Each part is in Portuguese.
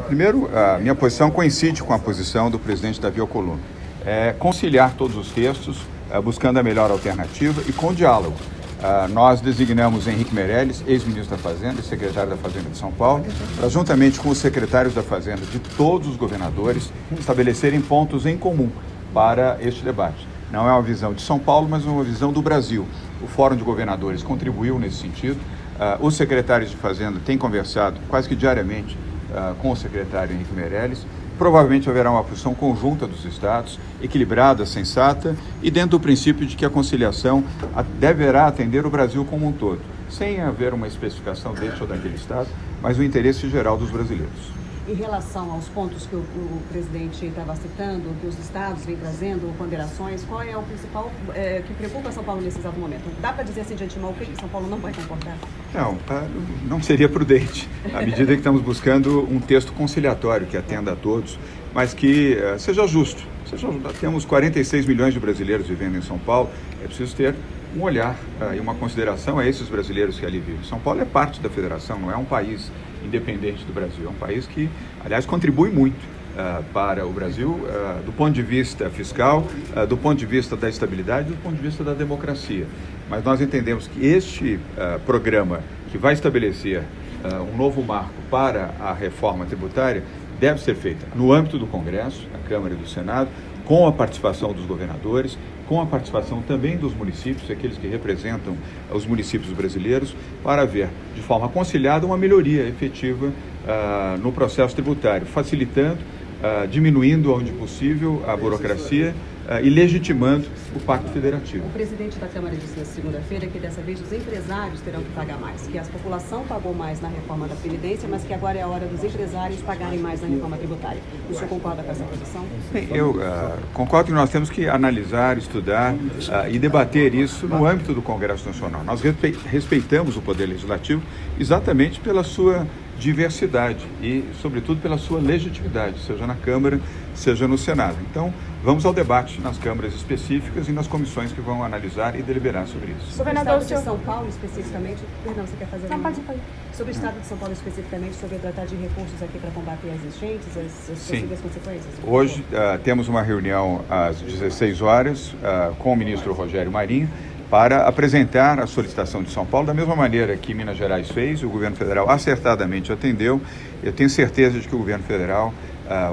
Primeiro, a minha posição coincide com a posição do presidente Davi Alcolumbre. Conciliar todos os textos, buscando a melhor alternativa e com diálogo. Nós designamos Henrique Meirelles, ex-ministro da Fazenda e secretário da Fazenda de São Paulo, para, juntamente com os secretários da Fazenda de todos os governadores, estabelecerem pontos em comum para este debate. Não é uma visão de São Paulo, mas uma visão do Brasil. O Fórum de Governadores contribuiu nesse sentido. Os secretários de Fazenda têm conversado quase que diariamente com o secretário Henrique Meirelles. Provavelmente haverá uma posição conjunta dos estados, equilibrada, sensata e dentro do princípio de que a conciliação deverá atender o Brasil como um todo, sem haver uma especificação deste ou daquele estado, mas o interesse geral dos brasileiros. Em relação aos pontos que o presidente estava citando, que os estados vêm trazendo, ponderações, qual é o principal que preocupa São Paulo nesse exato momento? Dá para dizer assim de antemão o que São Paulo não vai concordar? Não seria prudente, à medida que estamos buscando um texto conciliatório que atenda a todos, mas que seja justo. Temos 46 milhões de brasileiros vivendo em São Paulo, é preciso ter um olhar e uma consideração a esses brasileiros que ali vivem. São Paulo é parte da federação, não é um país independente do Brasil. É um país que, aliás, contribui muito para o Brasil do ponto de vista fiscal, do ponto de vista da estabilidade, do ponto de vista da democracia. Mas nós entendemos que este programa que vai estabelecer um novo marco para a reforma tributária deve ser feita no âmbito do Congresso, da Câmara e do Senado, com a participação dos governadores, com a participação também dos municípios, aqueles que representam os municípios brasileiros, para haver, de forma conciliada, uma melhoria efetiva no processo tributário, facilitando, diminuindo, onde possível, a burocracia e legitimando o Pacto Federativo. O presidente da Câmara disse na segunda-feira que dessa vez os empresários terão que pagar mais, que a população pagou mais na reforma da Previdência, mas que agora é a hora dos empresários pagarem mais na reforma tributária. O senhor concorda com essa posição? Bem, eu concordo que nós temos que analisar, estudar e debater isso no âmbito do Congresso Nacional. Nós respeitamos o Poder Legislativo exatamente pela sua diversidade e, sobretudo, pela sua legitimidade, seja na Câmara, seja no Senado. Então, vamos ao debate nas câmaras específicas e nas comissões que vão analisar e deliberar sobre isso. Sobre o Estado de São Paulo, especificamente, perdão, você quer fazer uma... Sobre o Estado de São Paulo, especificamente, sobre tratar de recursos aqui para combater as enchentes, as possíveis consequências? Hoje, temos uma reunião às 16 horas com o ministro Rogério Marinho, para apresentar a solicitação de São Paulo, da mesma maneira que Minas Gerais fez, o governo federal acertadamente atendeu. Eu tenho certeza de que o governo federal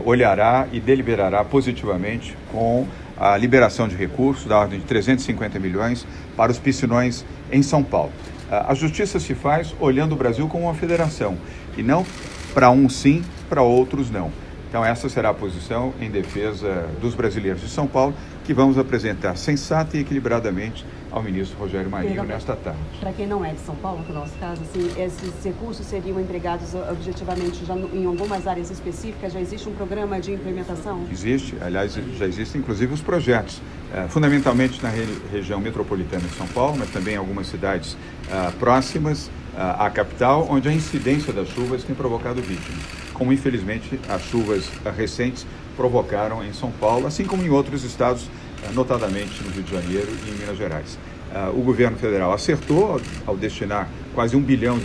olhará e deliberará positivamente com a liberação de recursos da ordem de 350 milhões para os piscinões em São Paulo. A justiça se faz olhando o Brasil como uma federação e não para uns sim, para outros não. Então essa será a posição em defesa dos brasileiros de São Paulo, que vamos apresentar sensata e equilibradamente ao ministro Rogério Marinho nesta tarde. Para quem não é de São Paulo, no nosso caso, assim, esses recursos seriam empregados objetivamente já em algumas áreas específicas? Já existe um programa de implementação? Existe, aliás, já existem inclusive os projetos, fundamentalmente na região metropolitana de São Paulo, mas também em algumas cidades próximas à capital, onde a incidência das chuvas tem provocado vítimas, como infelizmente as chuvas recentes provocaram em São Paulo, assim como em outros estados, notadamente no Rio de Janeiro e em Minas Gerais. O governo federal acertou ao destinar quase R$1 bilhão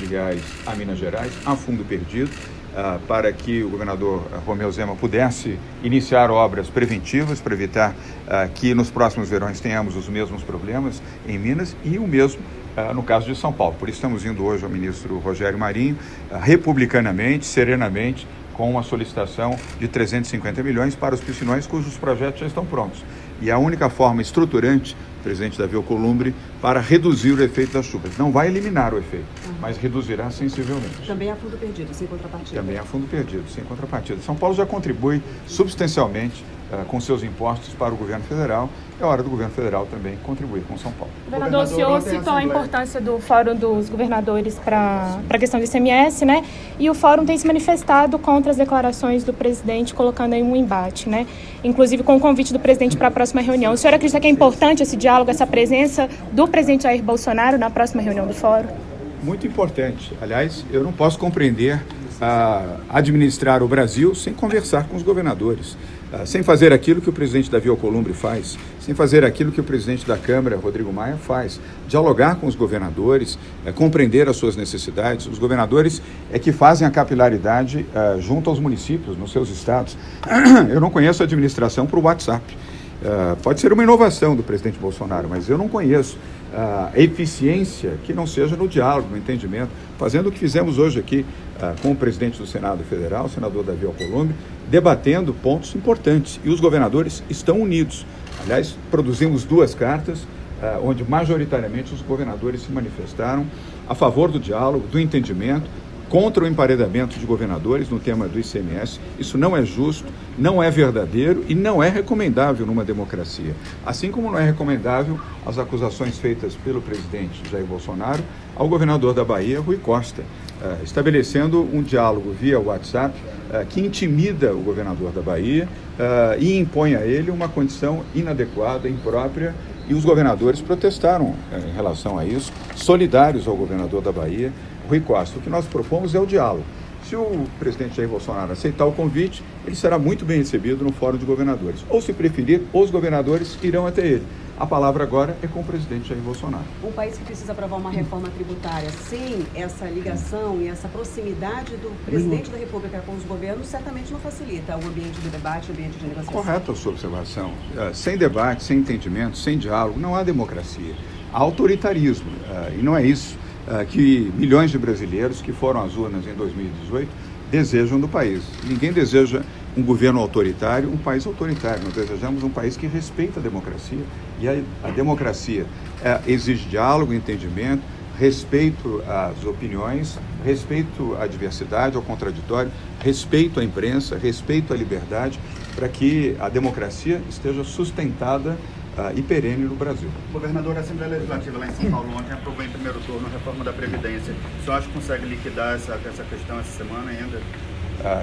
a Minas Gerais, a fundo perdido, para que o governador Romeu Zema pudesse iniciar obras preventivas para evitar que nos próximos verões tenhamos os mesmos problemas em Minas e o mesmo no caso de São Paulo. Por isso estamos indo hoje ao ministro Rogério Marinho, republicanamente, serenamente, com uma solicitação de 350 milhões para os piscinões cujos projetos já estão prontos. E a única forma estruturante, presidente Davi Alcolumbre, para reduzir o efeito das chuvas. Não vai eliminar o efeito, mas reduzirá sensivelmente. Também há fundo perdido, sem contrapartida. Também há fundo perdido, sem contrapartida. São Paulo já contribui substancialmente com seus impostos para o governo federal. É hora do governo federal também contribuir com São Paulo. Governador, o senhor citou a importância do Fórum dos Governadores para a questão do ICMS, né? E o Fórum tem se manifestado contra as declarações do presidente, colocando aí um embate, né? Inclusive com o convite do presidente para a próxima reunião. O senhor acredita que é importante esse diálogo, essa presença do presidente Jair Bolsonaro na próxima reunião do Fórum? Muito importante. Aliás, eu não posso compreender administrar o Brasil sem conversar com os governadores. sem fazer aquilo que o presidente Davi Alcolumbre faz, sem fazer aquilo que o presidente da Câmara, Rodrigo Maia, faz. Dialogar com os governadores, compreender as suas necessidades. Os governadores é que fazem a capilaridade junto aos municípios, nos seus estados. Eu não conheço a administração por WhatsApp. Pode ser uma inovação do presidente Bolsonaro, mas eu não conheço eficiência que não seja no diálogo, no entendimento, fazendo o que fizemos hoje aqui com o presidente do Senado Federal, o senador Davi Alcolumbre, debatendo pontos importantes. E os governadores estão unidos. Aliás, produzimos 2 cartas, onde majoritariamente os governadores se manifestaram a favor do diálogo, do entendimento, contra o emparedamento de governadores no tema do ICMS. Isso não é justo, não é verdadeiro e não é recomendável numa democracia. Assim como não é recomendável as acusações feitas pelo presidente Jair Bolsonaro ao governador da Bahia, Rui Costa, estabelecendo um diálogo via WhatsApp que intimida o governador da Bahia e impõe a ele uma condição inadequada, imprópria, e os governadores protestaram em relação a isso, solidários ao governador da Bahia, Rui Costa. O que nós propomos é o diálogo. Se o presidente Jair Bolsonaro aceitar o convite, ele será muito bem recebido no Fórum de Governadores. Ou, se preferir, os governadores irão até ele. A palavra agora é com o presidente Jair Bolsonaro. Um país que precisa aprovar uma reforma tributária sem essa ligação e essa proximidade do presidente da República com os governos, certamente não facilita o ambiente de debate, o ambiente de negociação. Correta a sua observação. Sem debate, sem entendimento, sem diálogo, não há democracia. Há autoritarismo. E não é isso que milhões de brasileiros que foram às urnas em 2018 desejam do país. Ninguém deseja um governo autoritário, um país autoritário. Nós desejamos um país que respeita a democracia. E a democracia exige diálogo, entendimento, respeito às opiniões, respeito à diversidade, ao contraditório, respeito à imprensa, respeito à liberdade, para que a democracia esteja sustentada e perene no Brasil. Governador, a Assembleia Legislativa lá em São Paulo ontem aprovou em primeiro turno a reforma da Previdência. O senhor acha que consegue liquidar essa questão essa semana ainda?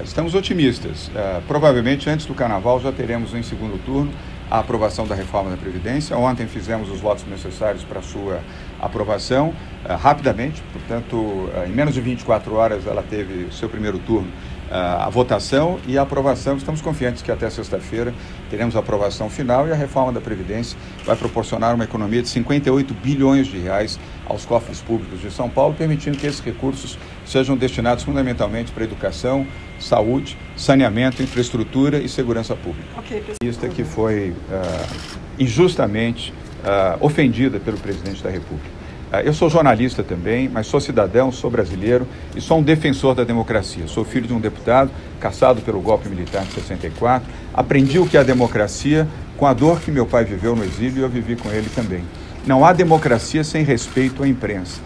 Estamos otimistas. Provavelmente antes do Carnaval já teremos em segundo turno a aprovação da reforma da Previdência. Ontem fizemos os votos necessários para a sua aprovação rapidamente, portanto, em menos de 24 horas ela teve seu primeiro turno. A votação e a aprovação. Estamos confiantes que até sexta-feira teremos a aprovação final e a reforma da Previdência vai proporcionar uma economia de 58 bilhões de reais aos cofres públicos de São Paulo, permitindo que esses recursos sejam destinados fundamentalmente para educação, saúde, saneamento, infraestrutura e segurança pública. Lista que foi injustamente ofendida pelo presidente da República. Eu sou jornalista também, mas sou cidadão, sou brasileiro e sou um defensor da democracia. Sou filho de um deputado caçado pelo golpe militar de 64. Aprendi o que é a democracia com a dor que meu pai viveu no exílio e eu vivi com ele também. Não há democracia sem respeito à imprensa.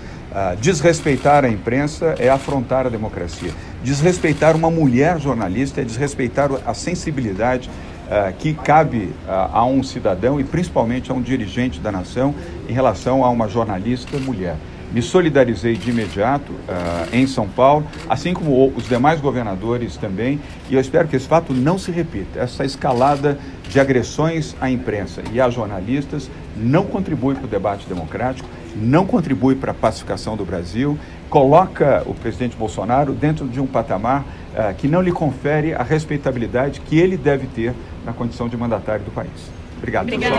Desrespeitar a imprensa é afrontar a democracia. Desrespeitar uma mulher jornalista é desrespeitar a sensibilidade que cabe a um cidadão e principalmente a um dirigente da nação em relação a uma jornalista mulher. Me solidarizei de imediato em São Paulo, assim como os demais governadores também, e eu espero que esse fato não se repita. Essa escalada de agressões à imprensa e a jornalistas não contribui para o debate democrático, não contribui para a pacificação do Brasil, coloca o presidente Bolsonaro dentro de um patamar que não lhe confere a respeitabilidade que ele deve ter na condição de mandatário do país. Obrigado. Obrigada.